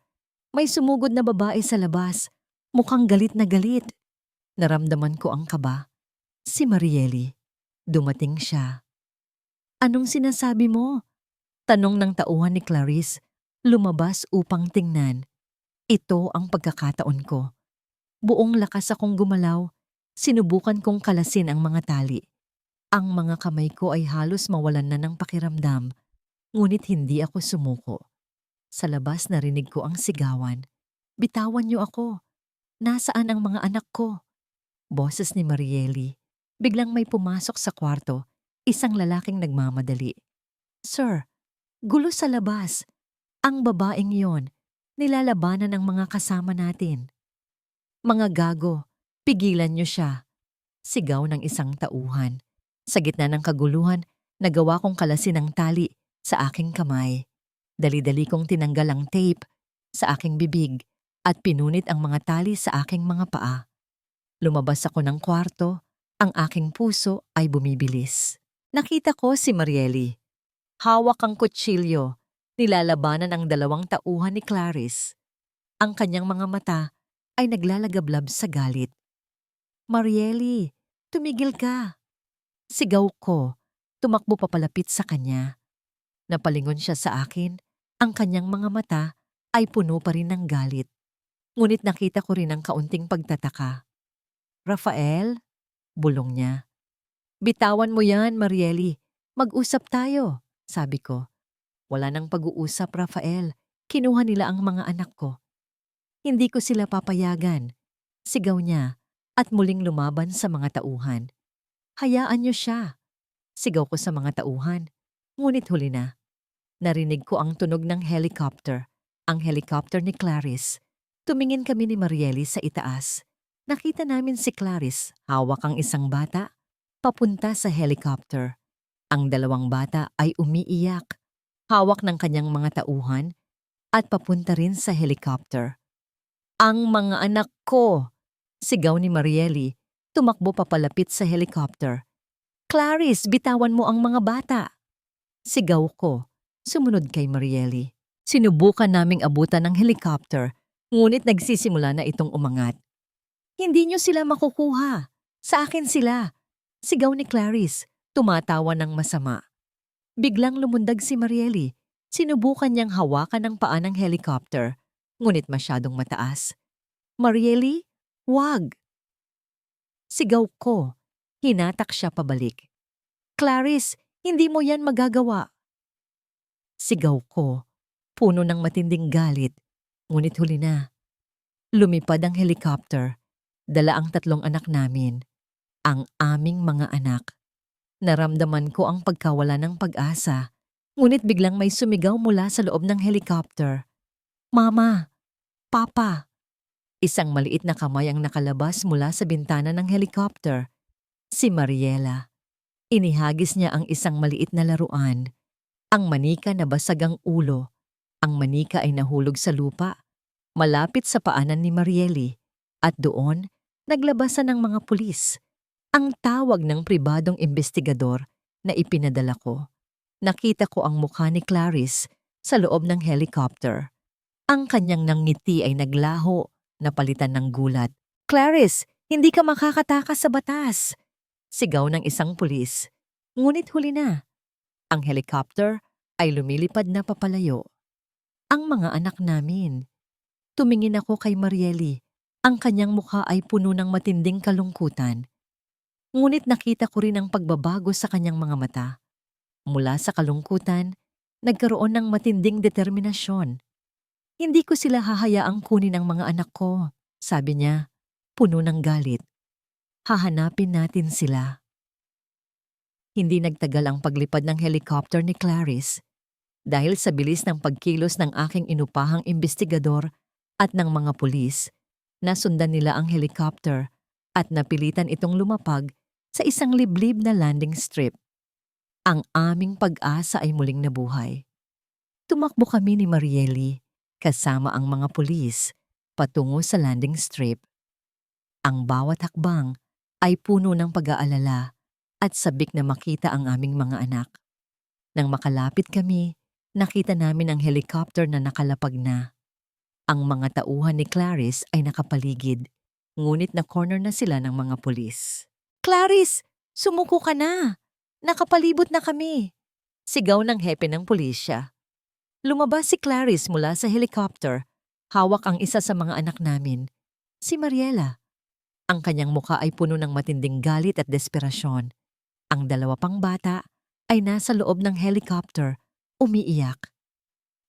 may sumugod na babae sa labas. Mukhang galit na galit." Naramdaman ko ang kaba. Si Marieli. Dumating siya. "Anong sinasabi mo?" Tanong ng tauhan ni Clarice. Lumabas upang tingnan. Ito ang pagkakataon ko. Buong lakas akong gumalaw. Sinubukan kong kalasin ang mga tali. Ang mga kamay ko ay halos mawalan na ng pakiramdam, ngunit hindi ako sumuko. Sa labas narinig ko ang sigawan. "Bitawan niyo ako. Nasaan ang mga anak ko?" Boses ni Marieli. Biglang may pumasok sa kwarto, isang lalaking nagmamadali. "Sir, gulo sa labas. Ang babaeng yon, nilalabanan ng mga kasama natin." "Mga gago, pigilan niyo siya." Sigaw ng isang tauhan. Sa gitna ng kaguluhan, nagawa kong kalasin ang tali sa aking kamay. Dali-dali kong tinanggal ang tape sa aking bibig at pinunit ang mga tali sa aking mga paa. Lumabas ako ng kwarto, ang aking puso ay bumibilis. Nakita ko si Marieli. Hawak ang kutsilyo, nilalabanan ang dalawang tauhan ni Clarice. Ang kanyang mga mata ay naglalagablab sa galit. "Marieli, tumigil ka!" Sigaw ko, tumakbo papalapit sa kanya. Napalingon siya sa akin, ang kanyang mga mata ay puno pa rin ng galit. Ngunit nakita ko rin ang kaunting pagtataka. "Rafael?" Bulong niya. "Bitawan mo yan, Marieli. Mag-usap tayo," sabi ko. "Wala nang pag-uusap, Rafael. Kinuha nila ang mga anak ko." "Hindi ko sila papayagan," sigaw niya at muling lumaban sa mga tauhan. "Hayaan niyo siya," sigaw ko sa mga tauhan. Ngunit huli na. Narinig ko ang tunog ng helicopter, ang helicopter ni Clarice. Tumingin kami ni Marieli sa itaas. Nakita namin si Clarice, hawak ang isang bata, papunta sa helicopter. Ang dalawang bata ay umiiyak, hawak ng kanyang mga tauhan, at papunta rin sa helicopter. "Ang mga anak ko!" Sigaw ni Marieli, tumakbo papalapit sa helicopter. "Clarice, bitawan mo ang mga bata!" Sigaw ko, sumunod kay Marieli. Sinubukan naming abutan ng helicopter, ngunit nagsisimula na itong umangat. "Hindi niyo sila makukuha. Sa akin sila!" Sigaw ni Clarice, tumatawa ng masama. Biglang lumundag si Marieli. Sinubukan niyang hawakan ang paa ng helicopter, ngunit masyadong mataas. "Marieli, wag!" Sigaw ko. Hinatak siya pabalik. "Clarice, hindi mo yan magagawa." Sigaw ko, puno ng matinding galit, ngunit huli na. Lumipad ang helicopter, dala ang tatlong anak namin, ang aming mga anak. Naramdaman ko ang pagkawala ng pag-asa, ngunit biglang may sumigaw mula sa loob ng helicopter. "Mama! Papa!" Isang maliit na kamay ang nakalabas mula sa bintana ng helicopter. Si Mariela. Inihagis niya ang isang maliit na laruan. Ang manika na basag ang ulo. Ang manika ay nahulog sa lupa, malapit sa paanan ni Marieli. At doon, naglabasan ng mga pulis. Ang tawag ng pribadong investigador na ipinadala ko. Nakita ko ang mukha ni Clarice sa loob ng helicopter. Ang kanyang nangiti ay naglaho, napalitan ng gulat. "Clarice, hindi ka makakatakas sa batas!" Sigaw ng isang pulis. Ngunit huli na. Ang helicopter ay lumilipad na papalayo. Ang mga anak namin. Tumingin ako kay Marieli. Ang kanyang mukha ay puno ng matinding kalungkutan. Ngunit nakita ko rin ang pagbabago sa kanyang mga mata. Mula sa kalungkutan, nagkaroon ng matinding determinasyon. "Hindi ko sila hahayaang kunin ang mga anak ko." Sabi niya, puno ng galit. Hahanapin natin sila. Hindi nagtagal ang paglipad ng helicopter ni Clarice. Dahil sa bilis ng pagkilos ng aking inupahang imbestigador at ng mga pulis, nasundan nila ang helicopter at napilitan itong lumapag sa isang liblib na landing strip. Ang aming pag-asa ay muling nabuhay. Tumakbo kami ni Marieli kasama ang mga pulis patungo sa landing strip. Ang bawat hakbang ay puno ng pag-aalala at sabik na makita ang aming mga anak. Nang makalapit kami, nakita namin ang helicopter na nakalapag na. Ang mga tauhan ni Clarice ay nakapaligid, ngunit na-corner na sila ng mga pulis. "Clarice, sumuko ka na! Nakapalibot na kami!" Sigaw ng hepe ng pulisya. Lumabas si Clarice mula sa helicopter. Hawak ang isa sa mga anak namin, si Mariela. Ang kanyang muka ay puno ng matinding galit at desperasyon. Ang dalawa pang bata ay nasa loob ng helicopter, umiiyak.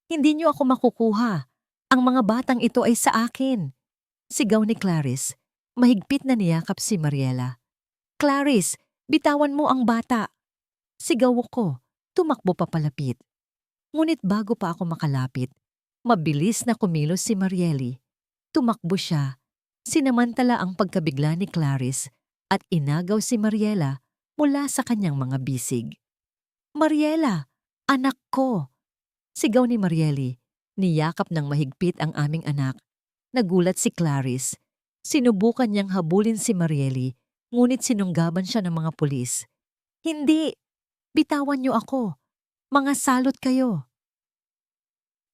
"Hindi niyo ako makukuha. Ang mga batang ito ay sa akin." Sigaw ni Clarice. Mahigpit na niyakap si Mariela. "Clarice, bitawan mo ang bata." Sigaw ko, tumakbo papalapit. Ngunit bago pa ako makalapit, mabilis na kumilos si Marieli. Tumakbo siya. Sinamantala ang pagkabigla ni Clarice at inagaw si Mariela mula sa kanyang mga bisig. "Mariela, anak ko!" Sigaw ni Marieli. Niyakap ng mahigpit ang aming anak. Nagulat si Clarice. Sinubukan niyang habulin si Marieli, ngunit sinunggaban siya ng mga pulis. "Hindi! Bitawan niyo ako! Mga salot kayo!"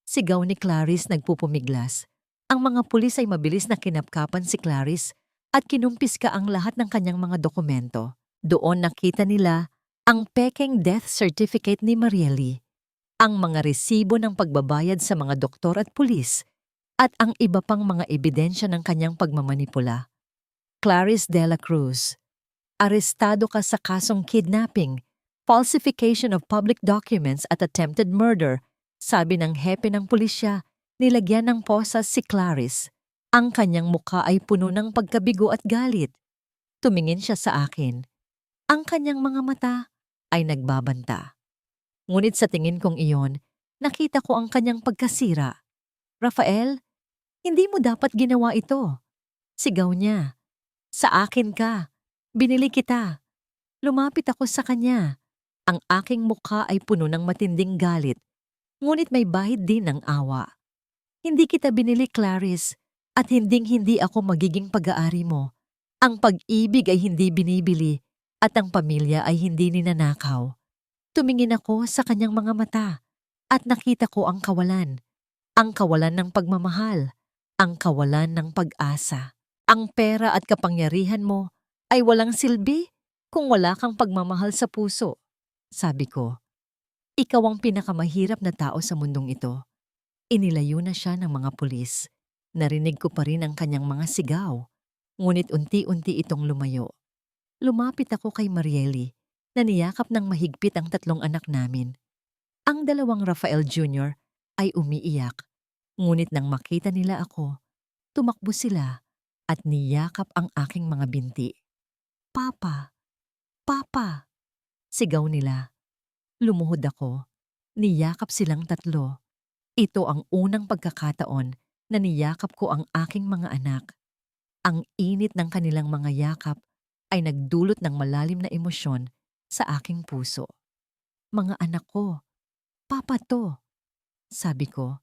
Sigaw ni Clarice nagpupumiglas. Ang mga pulis ay mabilis na kinapkapan si Clarice at kinumpiska ang lahat ng kanyang mga dokumento. Doon nakita nila ang pekeng death certificate ni Marieli, ang mga resibo ng pagbabayad sa mga doktor at pulis, at ang iba pang mga ebidensya ng kanyang pagmamanipula. "Clarice de la Cruz, arestado ka sa kasong kidnapping, falsification of public documents at attempted murder," sabi ng hepe ng pulisya. Nilagyan ng posas si Clarice. Ang kanyang mukha ay puno ng pagkabigo at galit. Tumingin siya sa akin. Ang kanyang mga mata ay nagbabanta. Ngunit sa tingin kong iyon, nakita ko ang kanyang pagkasira. "Rafael, hindi mo dapat ginawa ito." Sigaw niya. "Sa akin ka. Binili kita." Lumapit ako sa kanya. Ang aking mukha ay puno ng matinding galit, ngunit may bahid din ng awa. "Hindi kita binili, Clarice, at hinding-hindi ako magiging pag-aari mo. Ang pag-ibig ay hindi binibili at ang pamilya ay hindi ninanakaw." Tumingin ako sa kanyang mga mata at nakita ko ang kawalan ng pagmamahal, ang kawalan ng pag-asa. "Ang pera at kapangyarihan mo ay walang silbi kung wala kang pagmamahal sa puso," sabi ko. "Ikaw ang pinakamahirap na tao sa mundong ito." Inilayo na siya ng mga pulis. Narinig ko pa rin ang kanyang mga sigaw, ngunit unti-unti itong lumayo. Lumapit ako kay Marieli, na niyakap ng mahigpit ang tatlong anak namin. Ang dalawang Rafael Jr. ay umiiyak, ngunit nang makita nila ako, tumakbo sila at niyakap ang aking mga binti. "Papa! Papa!" sigaw nila. Lumuhod ako. Niyakap silang tatlo. Ito ang unang pagkakataon na niyakap ko ang aking mga anak. Ang init ng kanilang mga yakap ay nagdulot ng malalim na emosyon sa aking puso. "Mga anak ko, papa to," sabi ko.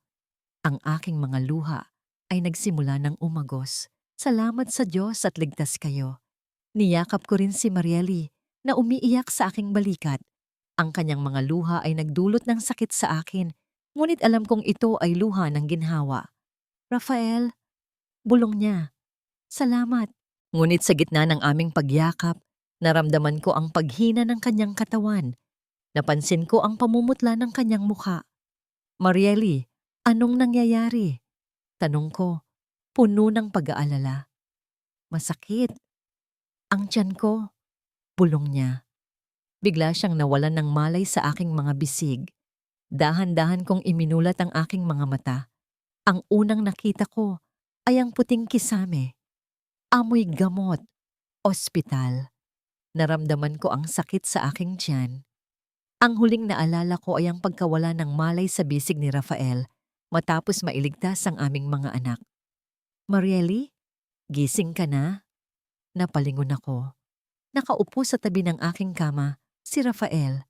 Ang aking mga luha ay nagsimula ng umagos. "Salamat sa Diyos at ligtas kayo." Niyakap ko rin si Marieli na umiiyak sa aking balikat. Ang kanyang mga luha ay nagdulot ng sakit sa akin, ngunit alam kong ito ay luha ng ginhawa. "Rafael," bulong niya, "salamat." Ngunit sa gitna ng aming pagyakap, naramdaman ko ang paghina ng kanyang katawan. Napansin ko ang pamumutla ng kanyang mukha. "Marieli, anong nangyayari?" Tanong ko, puno ng pag-aalala. "Masakit. Ang tiyan ko," bulong niya. Bigla siyang nawalan ng malay sa aking mga bisig. Dahan-dahan kong iminulat ang aking mga mata. Ang unang nakita ko ay ang puting kisame, amoy gamot, ospital. Naramdaman ko ang sakit sa aking tiyan. Ang huling naalala ko ay ang pagkawala ng malay sa bisig ni Rafael matapos mailigtas ang aming mga anak. Marieli, gising ka na? Napalingon ako. Nakaupo sa tabi ng aking kama si Rafael.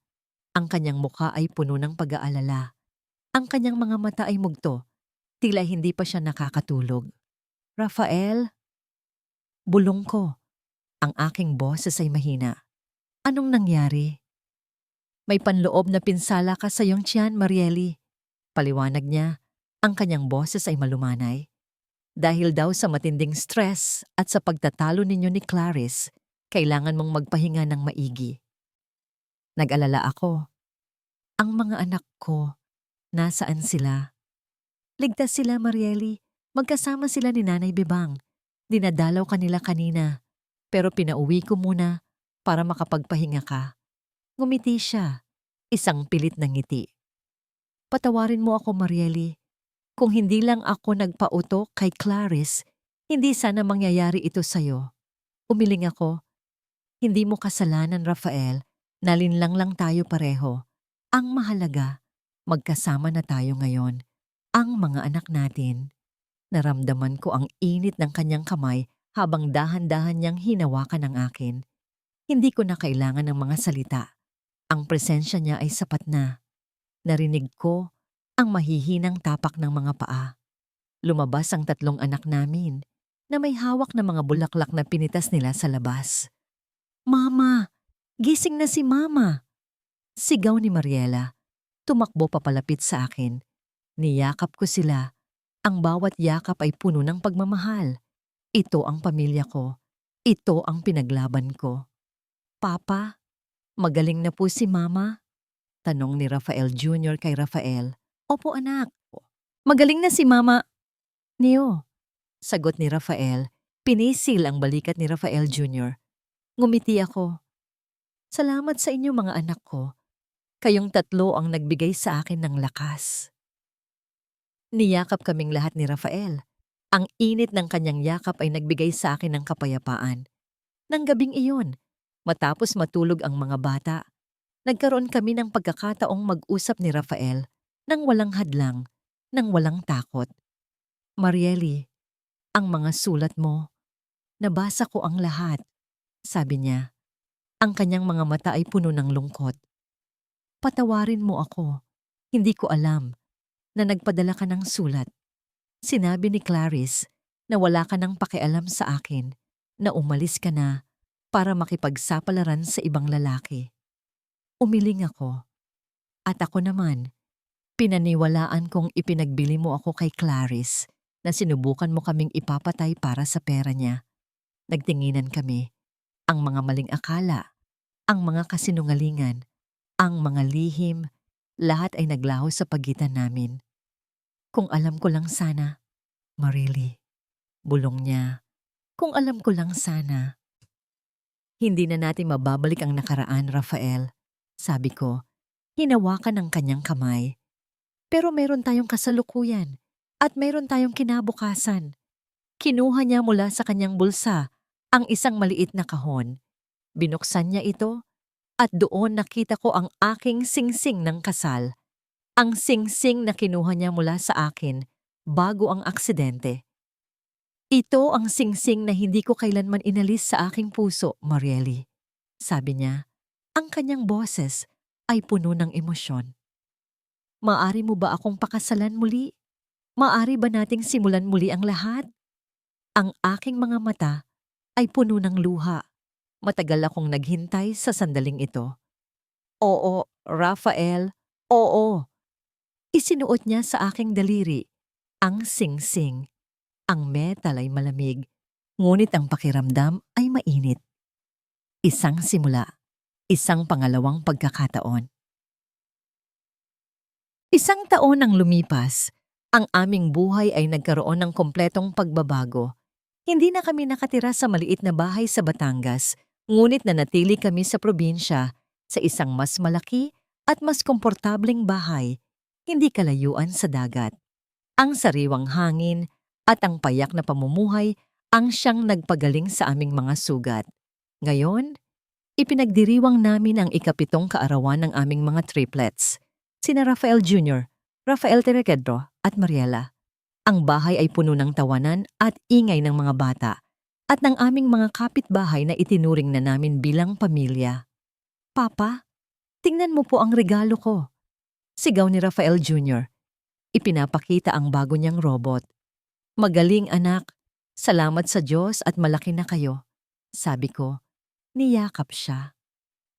Ang kanyang mukha ay puno ng pag-aalala. Ang kanyang mga mata ay mugto, tila hindi pa siya nakakatulog. Rafael, bulong ko. Ang aking boses ay mahina. Anong nangyari? May panloob na pinsala ka sa iyong tiyan, Marieli. Paliwanag niya, ang kanyang boses ay malumanay. Dahil daw sa matinding stress at sa pagtatalo ninyo ni Clarice, kailangan mong magpahinga ng maigi. Nag-alala ako. Ang mga anak ko, nasaan sila? Ligtas sila, Marieli. Magkasama sila ni Nanay Bebang. Dinadalaw kanila kanina, pero pinauwi ko muna para makapagpahinga ka. Ngumiti siya, isang pilit na ngiti. Patawarin mo ako, Marieli. Kung hindi lang ako nagpauto kay Clarice, hindi sana mangyayari ito sa'yo. Umiling ako. Hindi mo kasalanan, Rafael. Nalinlang lang tayo pareho. Ang mahalaga, magkasama na tayo ngayon. Ang mga anak natin. Naramdaman ko ang init ng kanyang kamay habang dahan-dahan niyang hinawakan ang akin. Hindi ko na kailangan ng mga salita. Ang presensya niya ay sapat na. Narinig ko ang mahihinang tapak ng mga paa. Lumabas ang 3 anak namin na may hawak na mga bulaklak na pinitas nila sa labas. Mama! Gising na si Mama! Sigaw ni Mariela. Tumakbo papalapit sa akin. Niyakap ko sila. Ang bawat yakap ay puno ng pagmamahal. Ito ang pamilya ko. Ito ang pinaglaban ko. Papa, magaling na po si Mama? Tanong ni Rafael Jr. kay Rafael. Opo anak. Magaling na si Mama. Neo, sagot ni Rafael. Pinisil ang balikat ni Rafael Jr. Ngumiti ako. Salamat sa inyo mga anak ko. Kayong 3 ang nagbigay sa akin ng lakas. Niyakap kaming lahat ni Rafael. Ang init ng kanyang yakap ay nagbigay sa akin ng kapayapaan. Nang gabing iyon, matapos matulog ang mga bata, nagkaroon kami ng pagkakataong mag-usap ni Rafael nang walang hadlang, nang walang takot. Marieli, ang mga sulat mo, nabasa ko ang lahat, sabi niya. Ang kanyang mga mata ay puno ng lungkot. Patawarin mo ako, hindi ko alam na nagpadala ka ng sulat. Sinabi ni Clarice na wala ka nang pakialam sa akin, na umalis ka na para makipagsapalaran sa ibang lalaki. Umiling ako. At ako naman, pinaniwalaan kong ipinagbili mo ako kay Clarice na sinubukan mo kaming ipapatay para sa pera niya. Nagtinginan kami. Ang mga maling akala, ang mga kasinungalingan, ang mga lihim, lahat ay naglaho sa pagitan namin. Kung alam ko lang sana, Marieli, bulong niya. Kung alam ko lang sana. Hindi na natin mababalik ang nakaraan, Rafael. Sabi ko, hinawakan ang kanyang kamay. Pero meron tayong kasalukuyan at meron tayong kinabukasan. Kinuha niya mula sa kanyang bulsa ang isang maliit na kahon. Binuksan niya ito at doon nakita ko ang aking singsing ng kasal. Ang singsing na kinuha niya mula sa akin bago ang aksidente. Ito ang singsing na hindi ko kailanman inalis sa aking puso, Marieli. Sabi niya, ang kanyang boses ay puno ng emosyon. Maari mo ba akong pakasalan muli? Maari ba nating simulan muli ang lahat? Ang aking mga mata ay puno ng luha. Matagal akong naghintay sa sandaling ito. Oo, Rafael, oo. Isinuot niya sa aking daliri ang singsing. Ang metal ay malamig, ngunit ang pakiramdam ay mainit. Isang simula, isang pangalawang pagkakataon. Isang taon ang lumipas, ang aming buhay ay nagkaroon ng kompletong pagbabago. Hindi na kami nakatira sa maliit na bahay sa Batangas, ngunit nanatili kami sa probinsya sa isang mas malaki at mas komportableng bahay, hindi kalayuan sa dagat. Ang sariwang hangin at ang payak na pamumuhay ang siyang nagpagaling sa aming mga sugat. Ngayon, ipinagdiriwang namin ang ikapitong kaarawan ng aming mga triplets, sina Rafael Jr., Rafael Terequedro at Mariela. Ang bahay ay puno ng tawanan at ingay ng mga bata at ng aming mga kapitbahay na itinuring na namin bilang pamilya. Papa, tingnan mo po ang regalo ko. Sigaw ni Rafael Jr. Ipinapakita ang bago niyang robot. Magaling anak, salamat sa Diyos at malaki na kayo. Sabi ko, niyakap siya.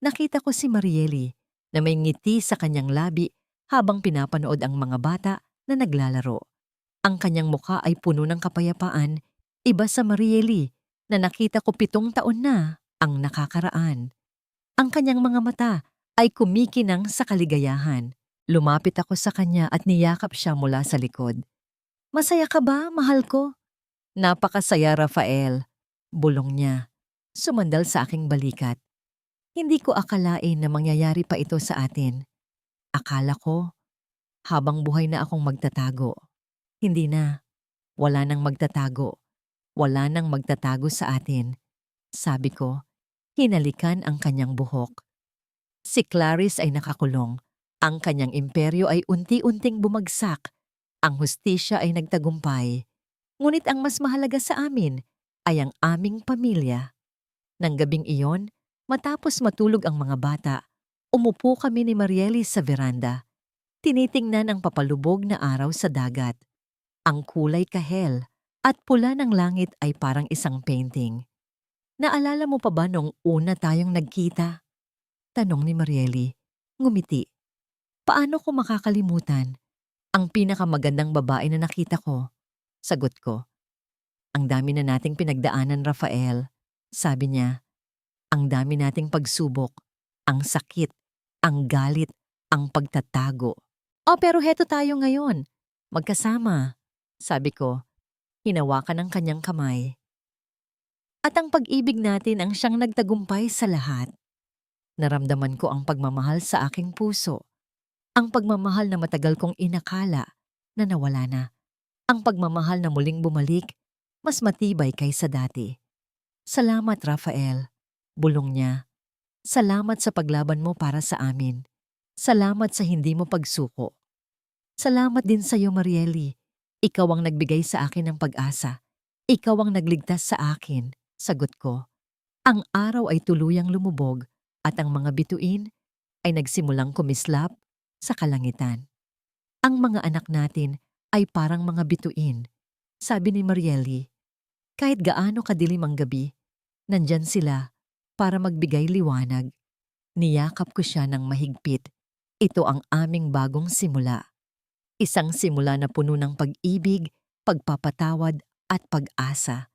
Nakita ko si Marieli na may ngiti sa kanyang labi habang pinapanood ang mga bata na naglalaro. Ang kanyang muka ay puno ng kapayapaan, iba sa Marieli na nakita ko 7 taon na ang nakakaraan. Ang kanyang mga mata ay kumikinang sa kaligayahan. Lumapit ako sa kanya at niyakap siya mula sa likod. Masaya ka ba, mahal ko? Napakasaya, Rafael. Bulong niya. Sumandal sa aking balikat. Hindi ko akalain na mangyayari pa ito sa atin. Akala ko, habang buhay na akong magtatago. Hindi na. Wala nang magtatago. Wala nang magtatago sa atin. Sabi ko, hinalikan ang kanyang buhok. Si Clarice ay nakakulong. Ang kanyang imperyo ay unti-unting bumagsak. Ang hustisya ay nagtagumpay. Ngunit ang mas mahalaga sa amin ay ang aming pamilya. Nang gabing iyon, matapos matulog ang mga bata, umupo kami ni Marieli sa veranda. Tinitingnan ang papalubog na araw sa dagat. Ang kulay kahel at pula ng langit ay parang isang painting. Naalala mo pa ba nung una tayong nagkita? Tanong ni Marieli. Ngumiti. Paano ko makakalimutan? Ang pinakamagandang babae na nakita ko. Sagot ko. Ang dami na nating pinagdaanan, Rafael. Sabi niya, ang dami nating pagsubok, ang sakit, ang galit, ang pagtatago. Oh, pero heto tayo ngayon. Magkasama. Sabi ko, hinawakan ang kanyang kamay. At ang pag-ibig natin ang siyang nagtagumpay sa lahat. Naramdaman ko ang pagmamahal sa aking puso. Ang pagmamahal na matagal kong inakala na nawala na. Ang pagmamahal na muling bumalik, mas matibay kaysa dati. Salamat, Rafael. Bulong niya. Salamat sa paglaban mo para sa amin. Salamat sa hindi mo pagsuko. Salamat din sa iyo, Marieli. Ikaw ang nagbigay sa akin ng pag-asa. Ikaw ang nagligtas sa akin, sagot ko. Ang araw ay tuluyang lumubog at ang mga bituin ay nagsimulang kumislap sa kalangitan. Ang mga anak natin ay parang mga bituin, sabi ni Marieli. Kahit gaano kadilim ang gabi, nandyan sila para magbigay liwanag. Niyakap ko siya ng mahigpit. Ito ang aming bagong simula. Isang simula na puno ng pag-ibig, pagpapatawad at pag-asa.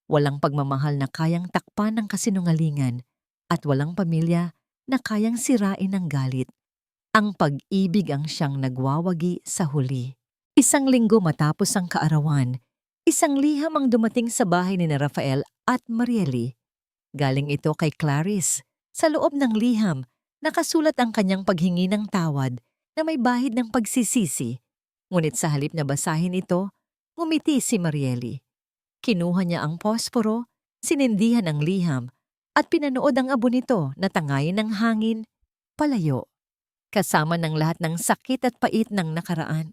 Walang pagmamahal na kayang takpan ng kasinungalingan at walang pamilya na kayang sirain ng galit. Ang pag-ibig ang siyang nagwawagi sa huli. Isang linggo matapos ang kaarawan, isang liham ang dumating sa bahay ni Rafael at Marieli. Galing ito kay Clarice. Sa loob ng liham, nakasulat ang kanyang paghingi ng tawad na may bahid ng pagsisisi. Ngunit sa halip na basahin ito, ngumiti si Marieli. Kinuha niya ang posporo, sinindihan ang liham, at pinanood ang abo nito na tangayin ng hangin, palayo. Kasama ng lahat ng sakit at pait ng nakaraan.